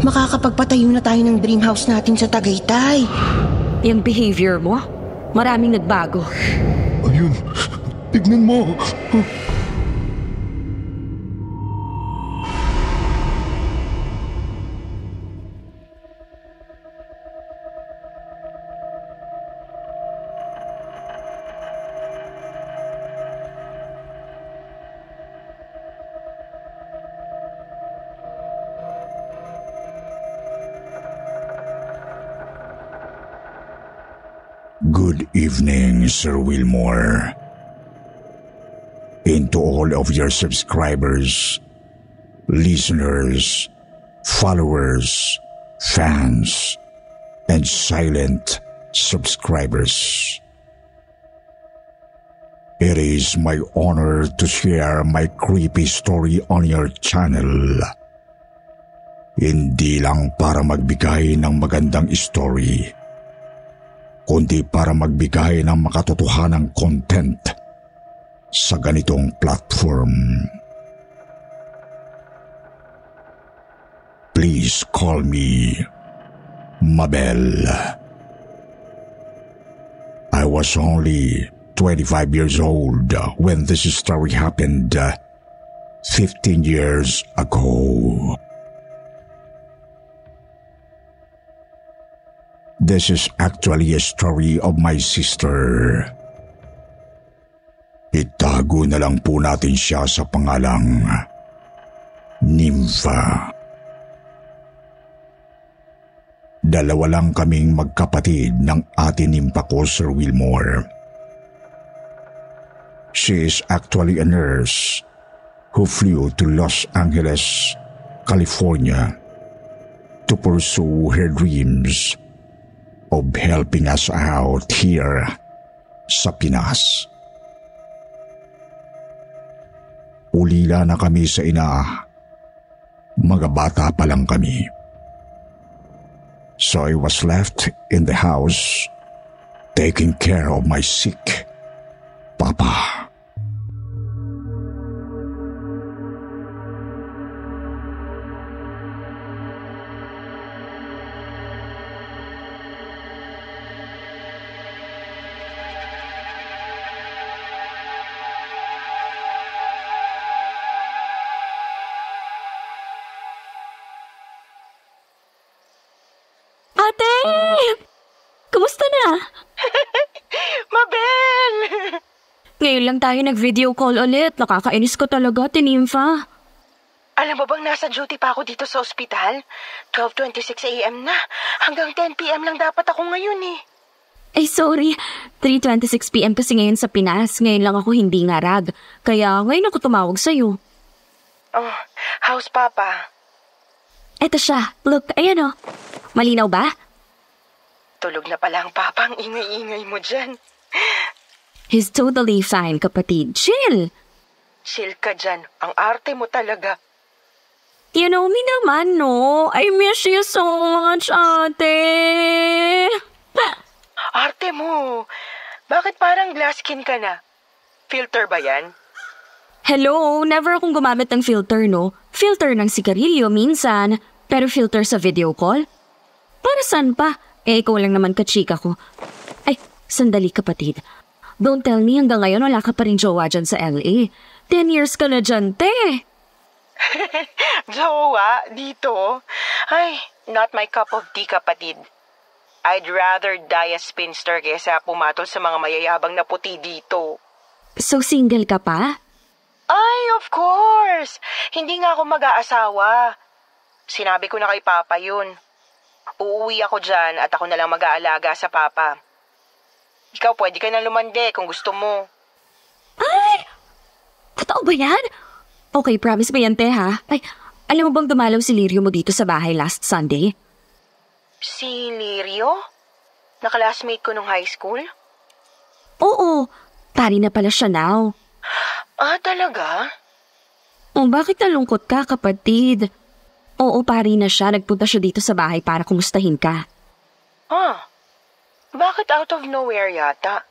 makakapagpatayo na tayo ng dream house natin sa Tagaytay. Yung behavior mo, maraming nagbago. Ayun, tignan mo. Good evening, Sir Wilmore. And to all of your subscribers, listeners, followers, fans, and silent subscribers. It is my honor to share my creepy story on your channel. Hindi lang para magbigay ng magandang story, kundi para magbigay ng makatotohanang content sa ganitong platform. Please call me Mabel. I was only 25 years old when this story happened 15 years ago. This is actually a story of my sister. Itago na lang po natin siya sa pangalang Nympha. Dalawa lang kaming magkapatid ng ate Nympha ko, Sir Wilmore. She is actually a nurse who flew to Los Angeles, California to pursue her dreams of helping us out here sa Pinas. Ulila na kami sa ina. Mga bata pa lang kami. So I was left in the house taking care of my sick papa. Ate! Kumusta na? Mabel! Ngayon lang tayo nag-video call ulit. Nakakainis ko talaga, Nympha. Alam mo bang nasa duty pa ako dito sa ospital? 12:26 a.m. na. Hanggang 10 p.m. lang dapat ako ngayon eh. Ay, sorry. 3:26 p.m. kasi ngayon sa Pinas. Ngayon lang ako hindi ngarag. Kaya ngayon ako tumawag sa'yo. Oh, how's Papa? Eto siya. Look, ayan o. Malinaw ba? Tulog na pala ang Papa. Ang ingay-ingay mo dyan. He's totally fine, kapatid. Chill. Chill ka dyan. Ang arte mo talaga. You know me naman, no? I miss you so much, ate. Arte mo. Bakit parang glass skin ka na? Filter ba yan? Hello, never akong gumamit ng filter, no? Filter ng sigarilyo minsan, pero filter sa video call? Para saan pa? Ikaw lang naman kachika ko. Ay, sandali kapatid. Don't tell me hanggang ngayon wala ka pa rin jowa dyan sa LA. 10 years ka na dyan, te. Jowa? Dito? Ay, not my cup of tea, kapatid. I'd rather die a spinster kaysa pumatol sa mga mayayabang na puti dito. So single ka pa? Ay, of course! Hindi nga ako mag-aasawa. Sinabi ko na kay Papa yun. Uuwi ako dyan at ako na lang mag-aalaga sa Papa. Ikaw pwede ka na lumande kung gusto mo. Ay! Totoo ba yan? Okay, promise ba yan, te, ha? Ay, alam mo bang dumalaw si Lirio mo dito sa bahay last Sunday? Si Lirio? Naklasmate ko nung high school? Oo, pari na pala siya now. Ah, talaga? Oh, bakit nalungkot ka, kapatid? Oo, pari na siya. Nagpunta siya dito sa bahay para kumustahin ka. Bakit out of nowhere yata?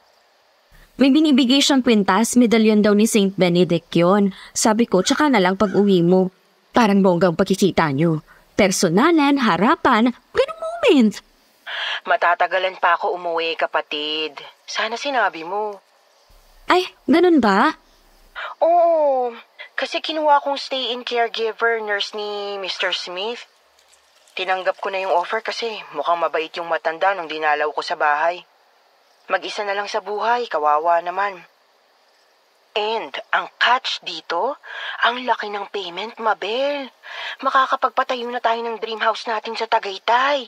May binibigay siyang kwintas, medalyon daw ni Saint Benedict yun. Sabi ko, tsaka na lang pag uwi mo. Parang bonggang pagkikita niyo. personalan, harapan, ganung moment. Matatagalan pa ako umuwi, kapatid. Sana sinabi mo. Ay, ganun ba? Oo, kasi kinuha kong stay-in caregiver nurse ni Mr. Smith. Tinanggap ko na yung offer kasi mukhang mabait yung matanda nung dinalaw ko sa bahay. Mag-isa na lang sa buhay, kawawa naman. And ang catch dito, ang laki ng payment, Mabel. Makakapagpatayo na tayo ng dream house natin sa Tagaytay.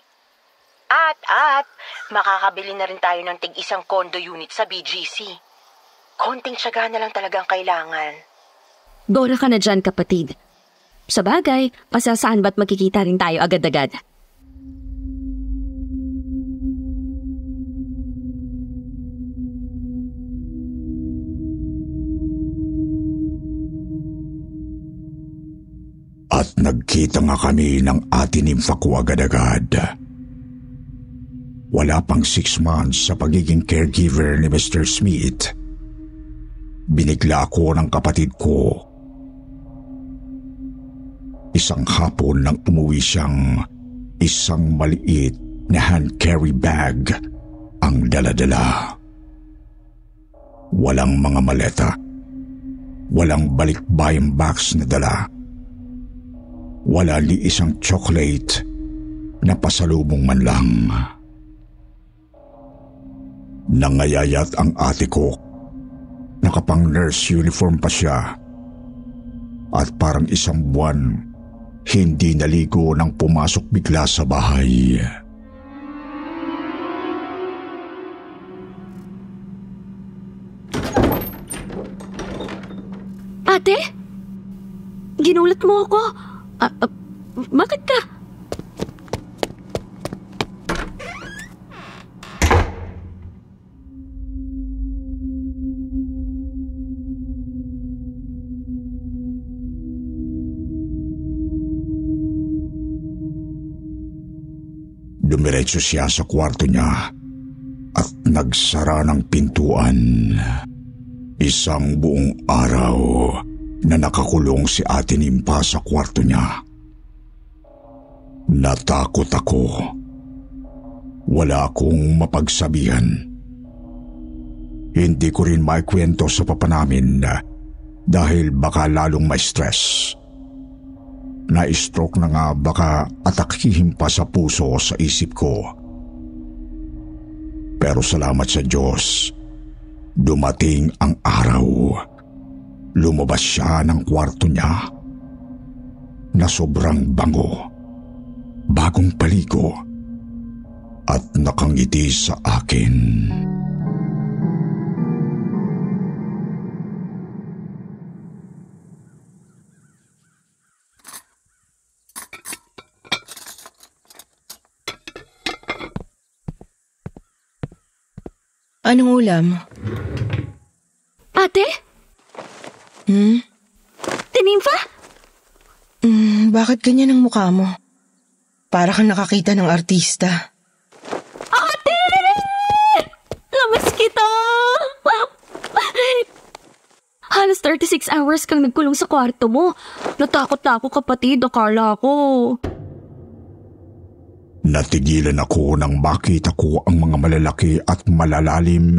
At makakabili na rin tayo ng tig-isang condo unit sa BGC. Konting tiyaga na lang talagang kailangan. Dora ka na dyan, kapatid. Sa bagay, pasasaan ba't makikita rin tayo agad-agad? At nagkita nga kami ng ate Nympha ko agad-agad. Wala pang 6 months sa pagiging caregiver ni Mr. Smith. Binigla ako ng kapatid ko. Isang hapon nang umuwi siyang isang maliit na hand carry bag ang dala-dala. Walang mga maleta. Walang balikbayang box na dala. Wala ni isang chocolate na pasalubong man lang. Nangayayat ang ate ko. Nakapang nurse uniform pa siya. At parang isang buwan, hindi naligo nang pumasok bigla sa bahay. Ate? Ginulat mo ako. Bakit ka? Dumiretso siya sa kwarto niya at nagsara ng pintuan. Isang buong araw na nakakulong si ate Nympha sa kwarto niya. Natakot ako. Wala akong mapagsabihan. Hindi ko rin maikwento sa papa namin dahil baka lalong ma-stress. Na-stroke na nga baka atakihin pa sa puso sa isip ko. Pero salamat sa Diyos, dumating ang araw. Lumabas siya ng kwarto niya na sobrang bango, bagong paligo at nakangiti sa akin. Anong ulam? Ate? Nympha? Bakit ganyan ang mukha mo? Para kang nakakita ng artista. Ate! Lamas kita! Halos 36 hours kang nagkulong sa kwarto mo. Natakot na ako, kapatid. Akala ko. Natigilan ako nang makita ko ang mga malalaki at malalalim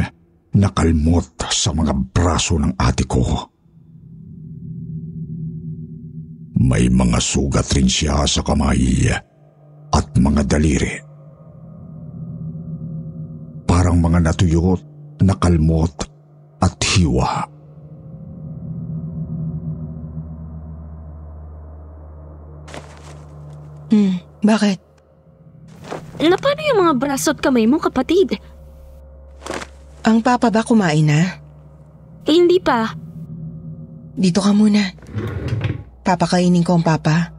na kalmot sa mga braso ng ate ko. May mga sugat rin siya sa kamay at mga daliri. Parang mga natuyot na kalmot at hiwa. Bakit? Paano yung mga braso at kamay mo, kapatid? Ang papa ba kumain na? Hindi pa. Dito ka muna. Papakainin ko ang papa.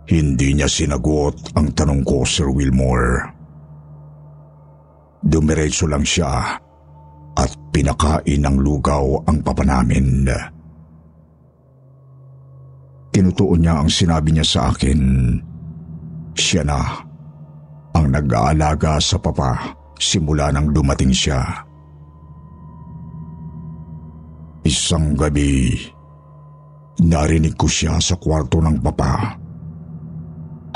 Hindi niya sinagot ang tanong ko, Sir Wilmore. Dumiretso lang siya at pinakain ng lugaw ang papa namin. Tinutuon niya ang sinabi niya sa akin. Siya na ang nag-aalaga sa papa simula nang dumating siya. Isang gabi, narinig ko siya sa kwarto ng papa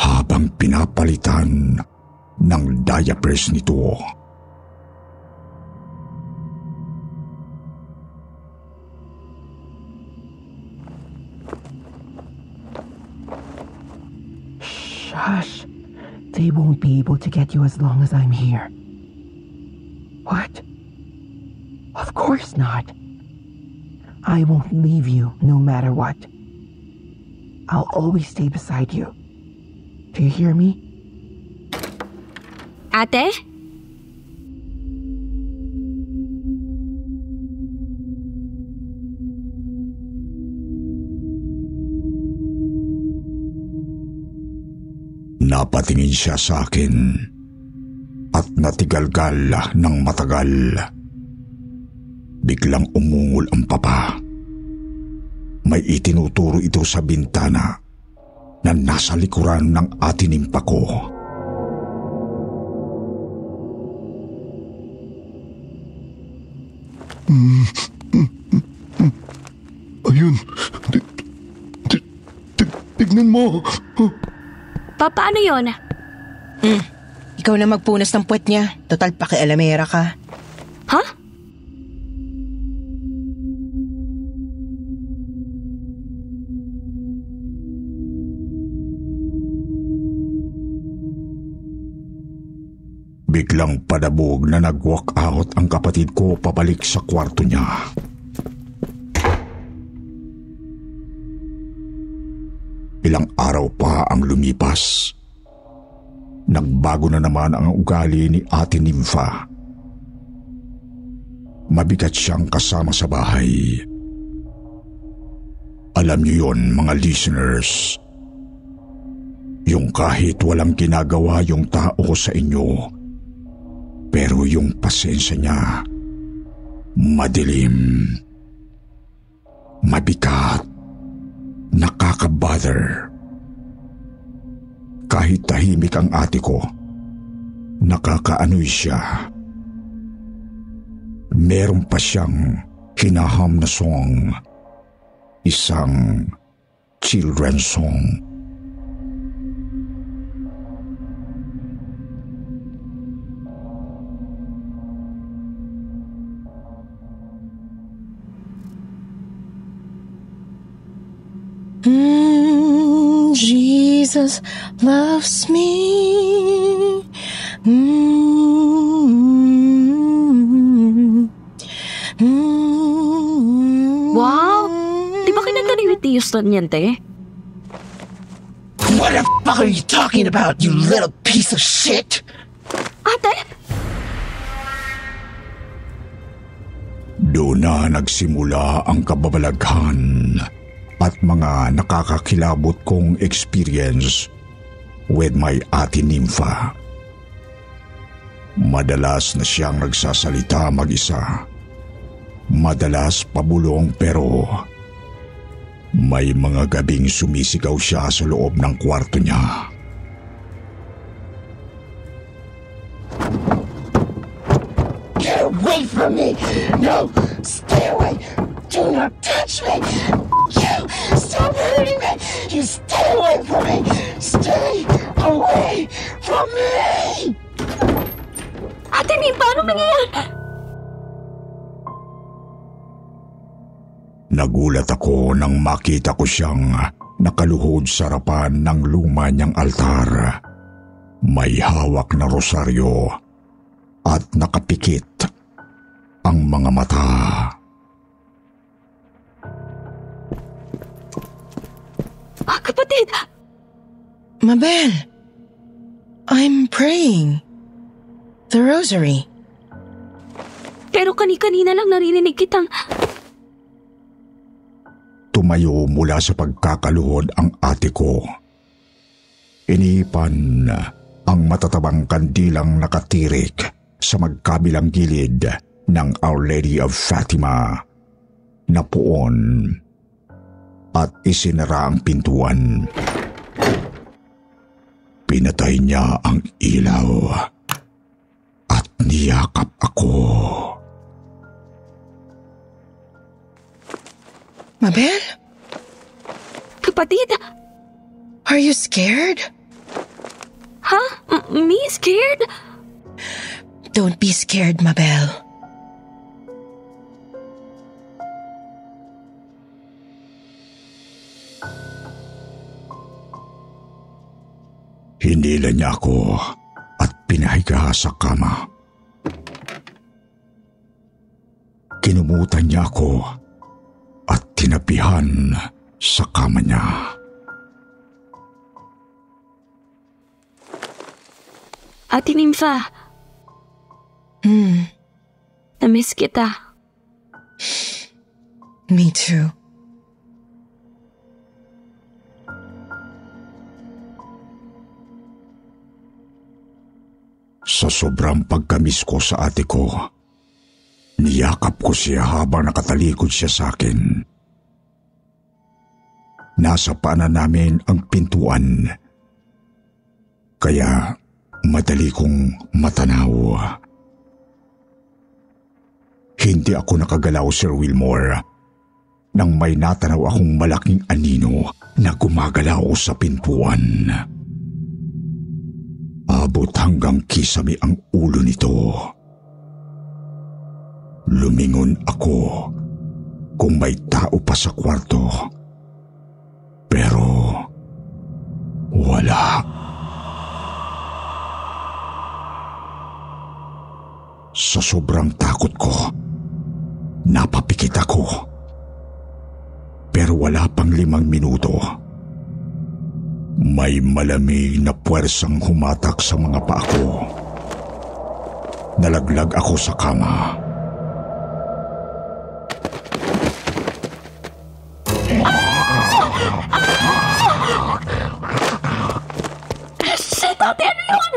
habang pinapalitan ng diapers nito. Shush. They won't be able to get you as long as I'm here. What? Of course not. I won't leave you no matter what. I'll always stay beside you. Do you hear me? Ate? Napatingin siya sa akin at natigalgal ng matagal. Biglang umungol ang papa. May itinuturo ito sa bintana na nasa likuran ng atinimpa ko. Ayun. Tignan mo. Paano yun? Ikaw na magpunas ng puwet niya. Total pakialamera ka. Ha? Biglang padabog na nag-walk out ang kapatid ko pabalik sa kwarto niya. Ilang araw pa ang lumipas. Nagbago na naman ang ugali ni Ate Nympha. Mabigat siyang kasama sa bahay. Alam niyo yon, mga listeners. Yung kahit walang ginagawa yung tao sa inyo, pero yung pasensya niya, madilim, mabigat, nakaka-bother. Kahit tahimik ang ate ko, nakakaanoy siya. Meron pa siyang hinaham na song, isang children's song. Jesus loves me. Wow! Di ba kinanta ni Whitney Houston yan, te? What the fuck are you talking about, you little piece of shit? Ate? Doon na nagsimula ang kababalaghan at mga nakakakilabot kong experience with my Ate Nympha. Madalas na siyang nagsasalita mag-isa. Madalas pabulong, pero may mga gabing sumisigaw siya sa loob ng kwarto niya. Get away from me! No! Stay away! Do not touch me! You! Stop hurting me! You stay away from me! Stay away from me! Ate Nympha, ano nangyayari? Nagulat ako nang makita ko siyang nakaluhod sa harapan ng luma niyang altar. May hawak na rosaryo at nakapikit ang mga mata. Kapatid! Mabel, I'm praying. The rosary. Pero kani-kanina lang naririnig kitang... Tumayo mula sa pagkakaluhod ang ate ko. Inipan ang matatabang kandilang nakatirik sa magkabilang gilid ng Our Lady of Fatima na puon at isinara ang pintuan. Pinatay niya ang ilaw at niyakap ako. Mabel? Kapatid? Are you scared? Ha? Me scared? Don't be scared, Mabel. Hinila niya ako at pinahiga sa kama. Kinumutan niya ako at tinapihan sa kama niya. Ate Nympha. Na-miss kita. Me too. Sa sobrang pagkamis ko sa ate ko, niyakap ko siya habang nakatalikod siya sa akin. Nasa paanan namin ang pintuan, kaya madali kong matanaw. Hindi ako nakagalaw, Sir Wilmore, nang may natanaw akong malaking anino na gumagalaw sa pintuan. Abot hanggang kisame ang ulo nito. Lumingon ako kung may tao pa sa kwarto. Pero wala. Sa sobrang takot ko, napapikit ako. Pero wala pang 5 minuto. May malamig na puwersang humatak sa mga paa ko. Nalaglag ako sa kama. Shit, ate, ano yun?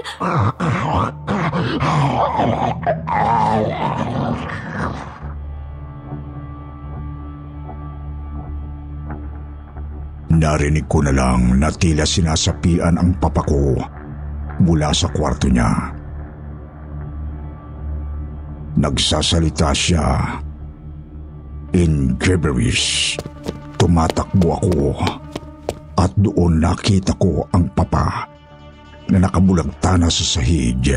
Narinig ko na lang na tila sinasapian ang papa ko mula sa kwarto niya. Nagsasalita siya. In gibberish, tumatakbo ako at doon nakita ko ang papa na nakabulagtana sa sahig.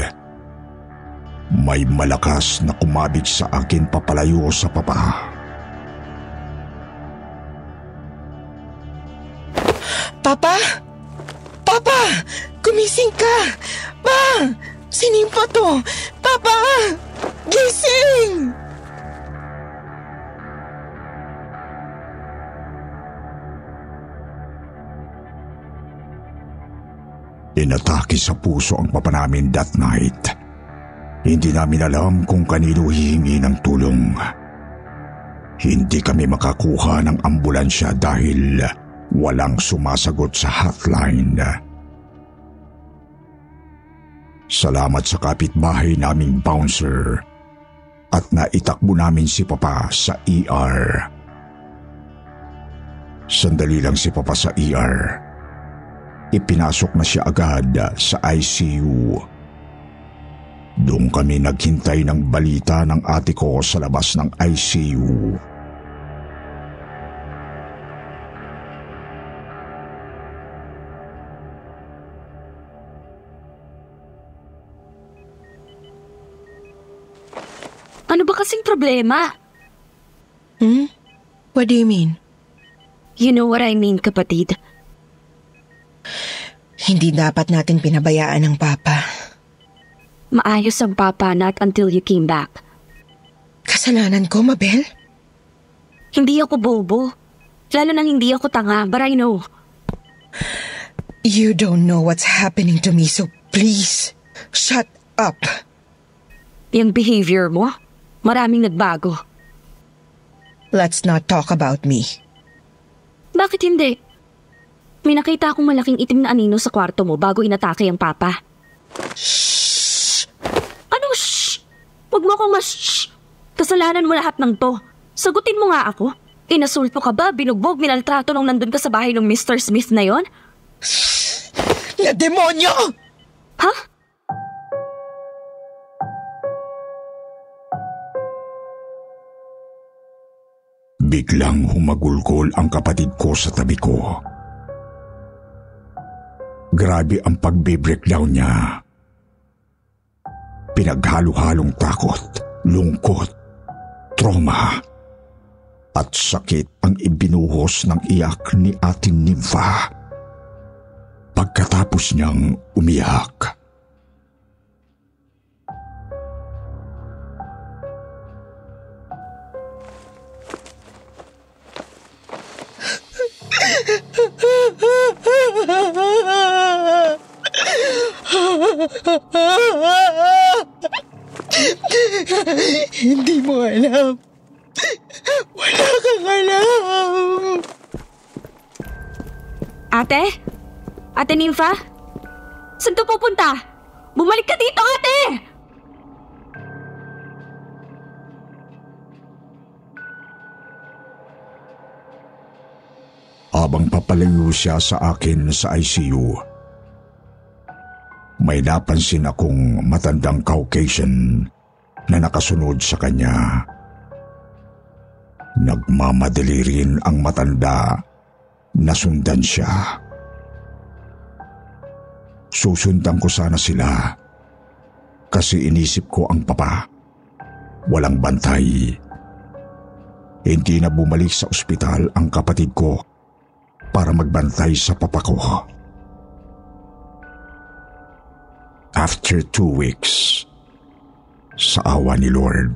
May malakas na kumabig sa akin papalayo sa papa. Papa! Papa! Gumising ka! Pa! Sinimpa to! Papa! Gising! Inatake sa puso ang papa namin that night. Hindi namin alam kung kanino hihingi ng tulong. Hindi kami makakuha ng ambulansya dahil walang sumasagot sa hotline. Salamat sa kapitbahay naming bouncer at naitakbo namin si Papa sa ER. Sandali lang si Papa sa ER. Ipinasok na siya agad sa ICU. Doon kami naghintay ng balita ng ate ko sa labas ng ICU. Ano ba kasing problema? What do you mean? You know what I mean, kapatid. Hindi dapat natin pinabayaan ang papa. Maayos ang papa not until you came back. Kasalanan ko, Mabel? Hindi ako bobo. Lalo nang hindi ako tanga, but I know. You don't know what's happening to me, so please, shut up. Yung behavior mo, maraming nagbago. Let's not talk about me. Bakit hindi? May nakita akong malaking itim na anino sa kwarto mo bago inatake ang papa. Shh! Anong shh? Huwag mo akong shh. Kasalanan mo lahat ng to. Sagutin mo nga ako. Inasulto ka ba? Binugbog, minaltrato nung nandun ka sa bahay ng Mr. Smith na yon? Na demonyo! Ha? Biglang humagulgol ang kapatid ko sa tabi ko. Grabe ang pagbe-breakdown niya. Pinaghalo-halong takot, lungkot, trauma, at sakit ang ibinuhos ng iyak ni Ate Nympha. Pagkatapos niyang umiyak. Hindi mo alam. Wala kang alam. Ate? Ate Nympha? Saan to pupunta? Bumalik ka dito, ate! Habang papalayo siya sa akin sa ICU, may napansin akong matandang Caucasian na nakasunod sa kanya. Nagmamadali rin ang matanda na sundan siya. Susundan ko sana sila kasi inisip ko ang papa. Walang bantay. Hindi na bumalik sa ospital ang kapatid ko para magbantay sa papa ko. After 2 weeks, sa awa ni Lord,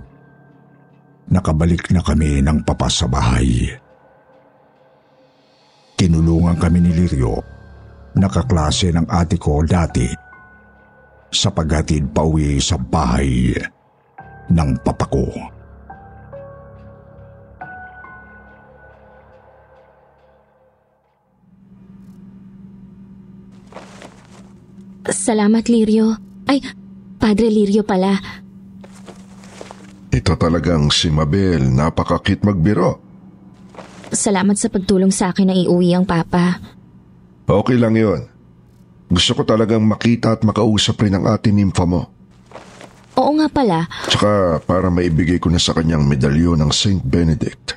nakabalik na kami ng papa sa bahay. Tinulungan kami ni Lirio, nakaklase ng ate ko dati, sa paghatid pauwi sa bahay ng papa ko. Salamat, Lirio. Ay, Padre Lirio pala. Ito talagang si Mabel, napakakit magbiro. Salamat sa pagtulong sa akin na iuwi ang papa. Okay lang yon. Gusto ko talagang makita at makausap rin ang Ate Nympha mo. Oo nga pala. Tsaka para maibigay ko na sa kanyang medalyon ng Saint Benedict.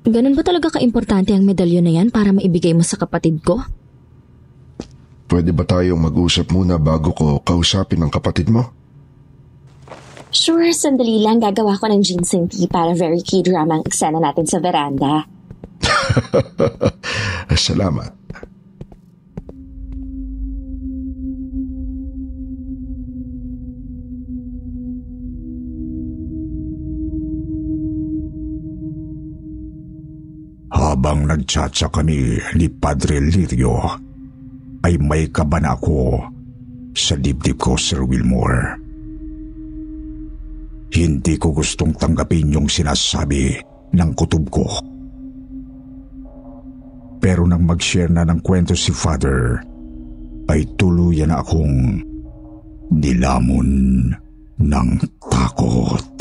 Ganun ba talaga kaimportante ang medalyon na yan para maibigay mo sa kapatid ko? Pwede ba tayong mag-usap muna bago ko kausapin ang kapatid mo? Sure, sandali lang. Gagawa ko ng ginseng tea para very K-drama ang eksena natin sa veranda. Salamat. Habang nagtsatsa kami ni Padre Lirio, ay may kaba na ako sa dibdib ko, Sir Wilmore. Hindi ko gustong tanggapin yung sinasabi ng kutob ko. Pero nang mag-share na ng kwento si Father, ay tuluyan na akong nilamon ng takot.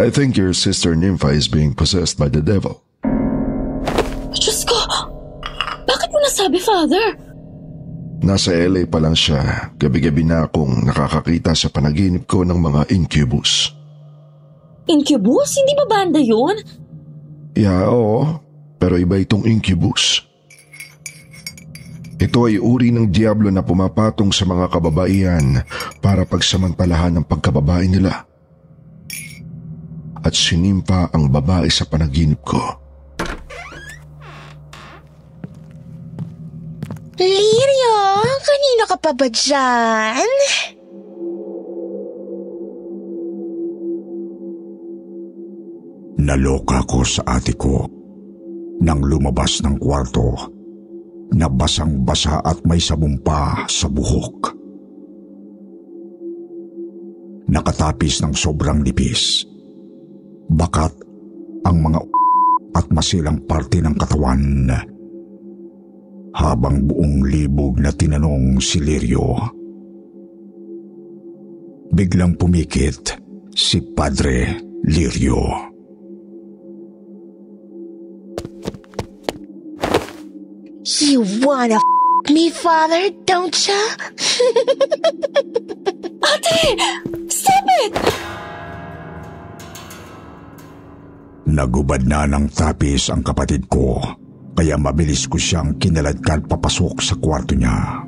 I think your sister Nympha is being possessed by the devil. Diyos ko! Bakit mo nasabi, Father? Nasa LA pa lang siya. Gabi-gabi na akong nakakakita sa panaginip ko ng mga incubus. Incubus? Hindi ba banda yun? Yeah, oo. Pero iba itong incubus. Ito ay uri ng diablo na pumapatong sa mga kababaihan para pagsamantalahan ang pagkababae nila. At si Nympha ang babae sa panaginip ko. Lirio, kanina ka pa ba dyan? Naloka ko sa ate ko nang lumabas ng kwarto na basang-basa at may sabon pa sa buhok. Nakatapis ng sobrang nipis. Bakat ang mga at masilang parte ng katawan. Habang buong libog na tinanong si Lirio. Biglang pumikit si Padre Lirio. You wanna me, father, don't ya? Ate! Stop it! Nagubad na ng tapis ang kapatid ko, kaya mabilis ko siyang kinaladkad papasok sa kwarto niya.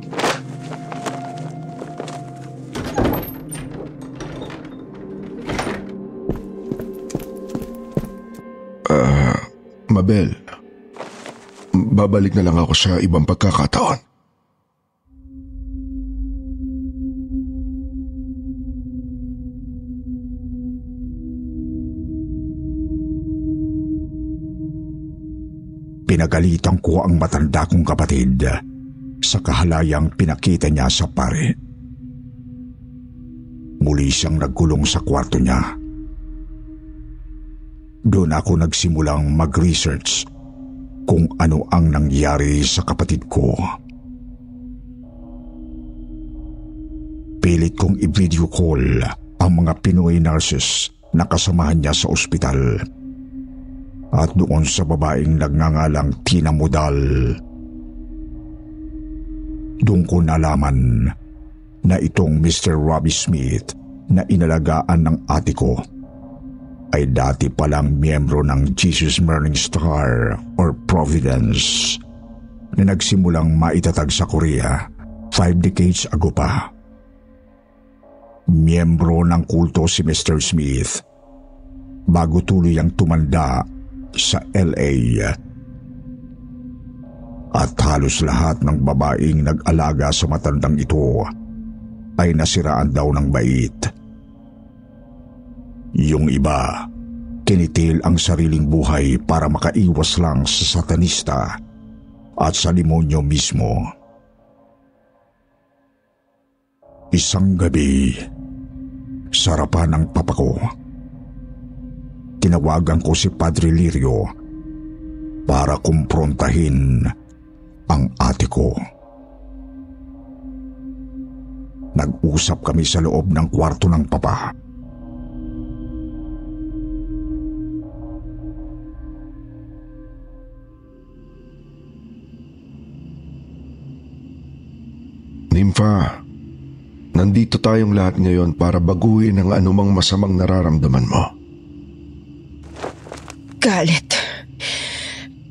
Mabel, babalik na lang ako sa ibang pagkakataon. Pinagalitan ko ang matanda kong kapatid sa kahalayang pinakita niya sa pare. Muli siyang nagkulong sa kwarto niya. Doon ako nagsimulang mag-research kung ano ang nangyari sa kapatid ko. Pilit kong i-video call ang mga Pinoy nurses na kasamahan niya sa ospital. At doon sa babaeng nagngangalang Tina Modal. Doon ko nalaman na itong Mr. Robbie Smith na inalagaan ng ate ko ay dati palang miyembro ng Jesus Morning Star or Providence na nagsimulang maitatag sa Korea 5 decades ago pa. Miyembro ng kulto si Mr. Smith bago tuluyang tumanda sa LA. At halos lahat ng babaeng nag-alaga sa matandang ito ay nasiraan daw ng bait. Yung iba, kinitil ang sariling buhay para makaiwas lang sa satanista at sa demonyo mismo. Isang gabi, sa harapan ng papa ko, tinawagan ko si Padre Lirio para kumprontahin ang ate ko. Nag-usap kami sa loob ng kwarto ng papa. Nympha, nandito tayong lahat ngayon para baguhin ang anumang masamang nararamdaman mo. Galit,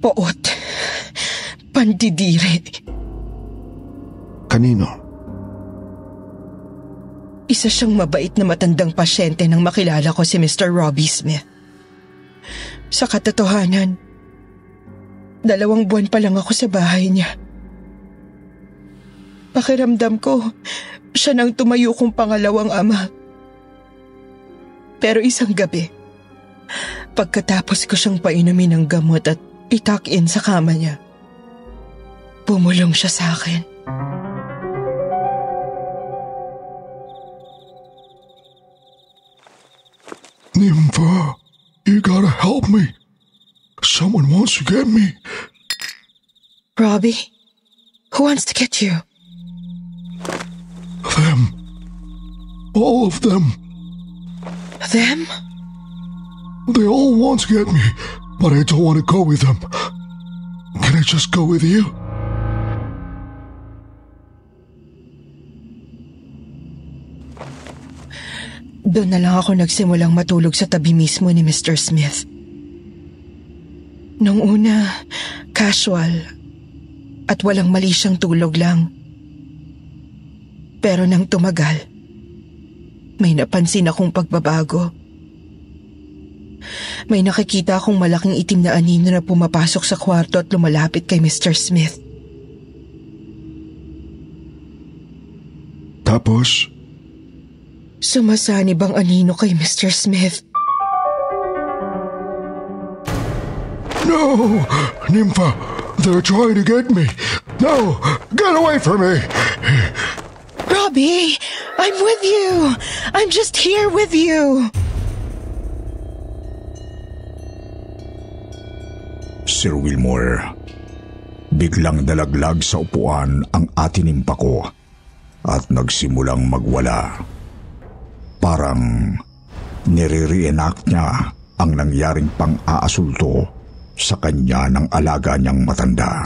poot, pandidiri. Kanino? Isa siyang mabait na matandang pasyente nang makilala ko si Mr. Robbie Smith. Sa katotohanan, 2 buwan pa lang ako sa bahay niya. Pakiramdam ko, siya nang tumayo kong pangalawang ama. Pero isang gabi, pagkatapos ko siyang painumin ng gamot at itak-in sa kama niya, bumulong siya sa akin. Nympha, you gotta help me. Someone wants to get me. Robbie, who wants to get you? Them. All of them. Them? They all want to get me, but I don't want to go with them. Can I just go with you? Doon na lang ako nagsimulang matulog sa tabi mismo ni Mr. Smith. Nung una, casual at walang mali siyang tulog lang. Pero nang tumagal, may napansin akong pagbabago. May nakikita akong malaking itim na anino na pumapasok sa kwarto at lumalapit kay Mr. Smith. Tapos? Sumasanib ang anino kay Mr. Smith. No! Nympha! They're trying to get me! No! Get away from me! Robbie! I'm with you! I'm just here with you! Sir Wilmore, biglang nalaglag sa upuan ang atinimpa ko at nagsimulang magwala. Parang nire-reenact niya ang nangyaring pang-aasulto sa kanya ng alaga niyang matanda.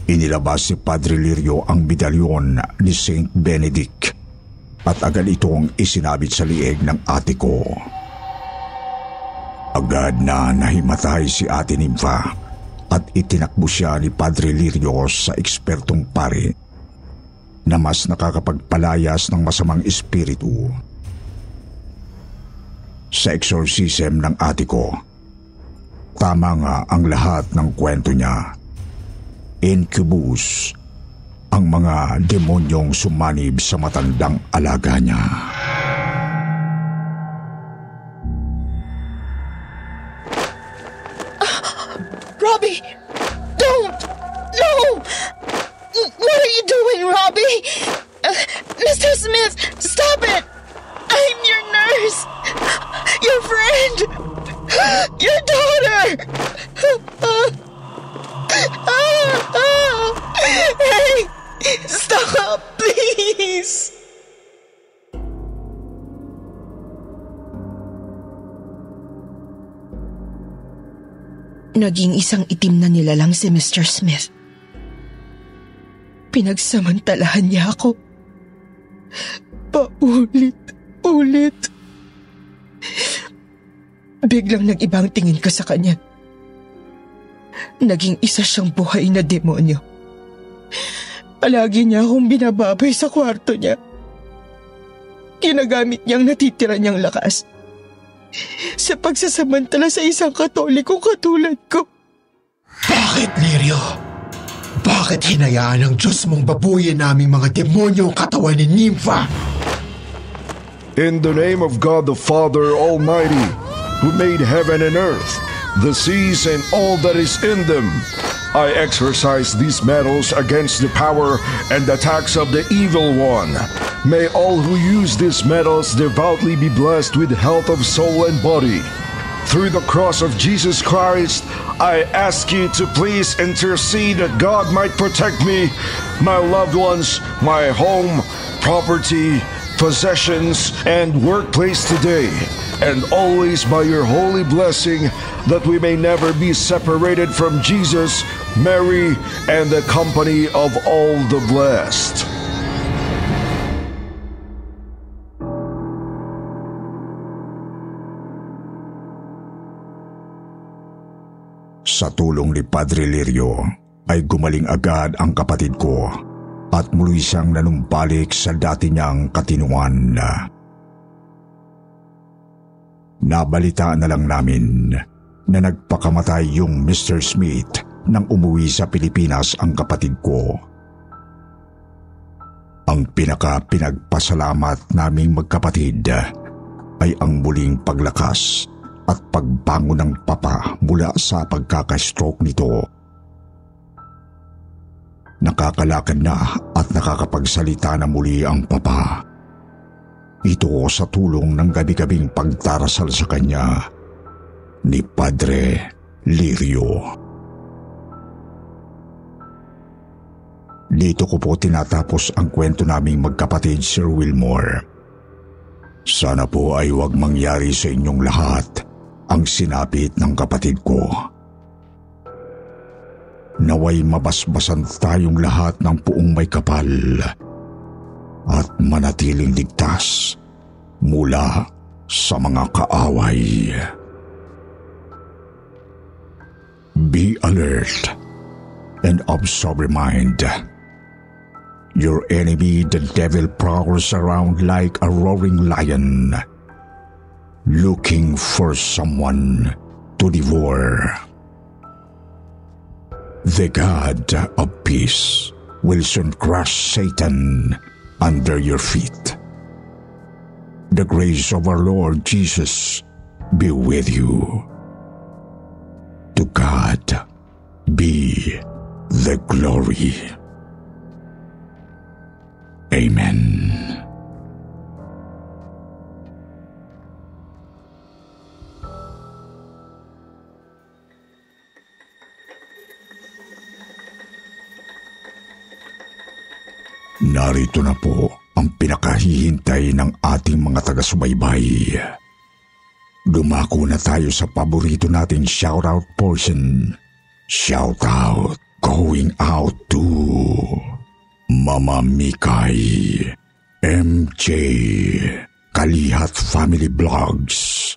Inilabas ni Padre Lirio ang medalyon ni Saint Benedict at agad itong isinabit sa lieg ng ate ko. Agad na nahimatay si Ate Nympha at itinakbo siya ni Padre Lirio sa ekspertong pari na mas nakakapagpalayas ng masamang espiritu. Sa exorcism ng ate ko, tama nga ang lahat ng kwento niya. Incubus ang mga demonyong sumanib sa matandang alaga niya. Robbie! Don't! No! What are you doing, Robbie? Mr. Smith, stop it! I'm your nurse! Your friend! Your daughter! Hey! Stop, please! Naging isang itim na nilalang si Mr. Smith. Pinagsamantalahan niya ako. Paulit-ulit. Biglang nag-ibang tingin ko sa kanya. Naging isa siyang buhay na demonyo. Palagi niya akong binababay sa kwarto niya. Ginagamit niyang natitira niyang lakas sa pagsasamantala sa isang Katolikong katulad ko. Bakit, Lirio? Bakit hinayaan ng Diyos mong babuyin naming mga demonyo ang katawan ni Nympha? In the name of God the Father Almighty, who made heaven and earth, the seas and all that is in them, I exorcise these metals against the power and attacks of the evil one. May all who use these metals devoutly be blessed with health of soul and body. Through the cross of Jesus Christ, I ask you to please intercede that God might protect me, my loved ones, my home, property, possessions, and workplace today, and always by your holy blessing, that we may never be separated from Jesus, Mary, and the company of all the blessed. Sa tulong ni Padre Lirio ay gumaling agad ang kapatid ko at muli siyang nanumbalik sa dati niyang katinuan. Nabalitaan na lang namin na nagpakamatay yung Mr. Smith nang umuwi sa Pilipinas ang kapatid ko. Ang pinagpasalamat naming magkapatid ay ang muling paglakas at pagbangon ng papa mula sa pagkaka-stroke nito. Nakakalakad na at nakakapagsalita na muli ang papa. Ito sa tulong ng gabi-gabing pagdarasal sa kanya ni Padre Lirio. Dito ko po tinatapos ang kwento naming magkapatid, Sir Wilmore. Sana po ay huwag mangyari sa inyong lahat ang sinapit ng kapatid ko. Naway mabasbasan tayong lahat ng puong may kapal at manatiling ligtas mula sa mga kaaway. Be alert and of sober mind. Your enemy, the devil, prowls around like a roaring lion, looking for someone to devour. The God of peace will soon crush Satan under your feet. The grace of our Lord Jesus be with you. To God be the glory. Amen. Narito na po ang pinakahihintay ng ating mga taga-subaybay. Dumako na tayo sa paborito nating shoutout portion. Shoutout. going out to Mama Mikay, MJ, Kalihat Family Vlogs,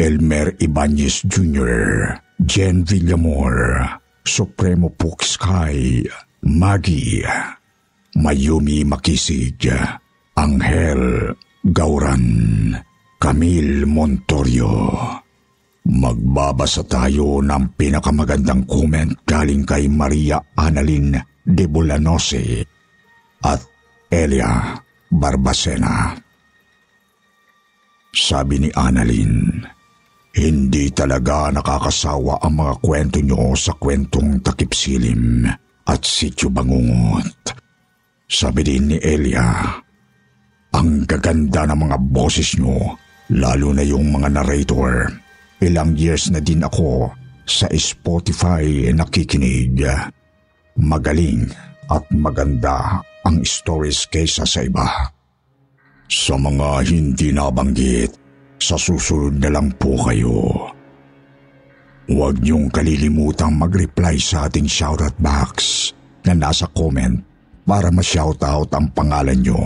Elmer Ibanez Jr., Jen Villamor, Supremo Pook Sky, Maggie, Mayumi Makisig, Angel Gauran, Camille Montorio. Magbabasa tayo ng pinakamagandang comment galing kay Maria Annalyn de Bolanose at Elia Barbacena. Sabi ni Annalyn, hindi talaga nakakasawa ang mga kwento nyo sa kwentong Takip Silim at Sityo Bangungot. Sabi din ni Elia, ang gaganda ng mga boses nyo, lalo na yung mga narrator. Ilang years na din ako sa Spotify nakikinig. Magaling at maganda ang stories kaysa sa iba. Sa mga hindi nabanggit, sa susunod na lang po kayo. Huwag niyong kalilimutang mag-reply sa ating shoutout box na nasa comment para ma-shoutout ang pangalan niyo.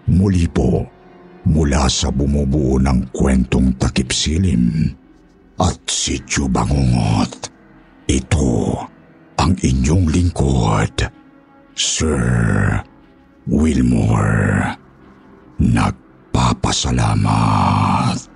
Muli po, mula sa bumubuo ng kwentong Takip Silim at Sityo Bangungot, ito ang inyong lingkod, Sir Wilmore. Nagpapasalamat.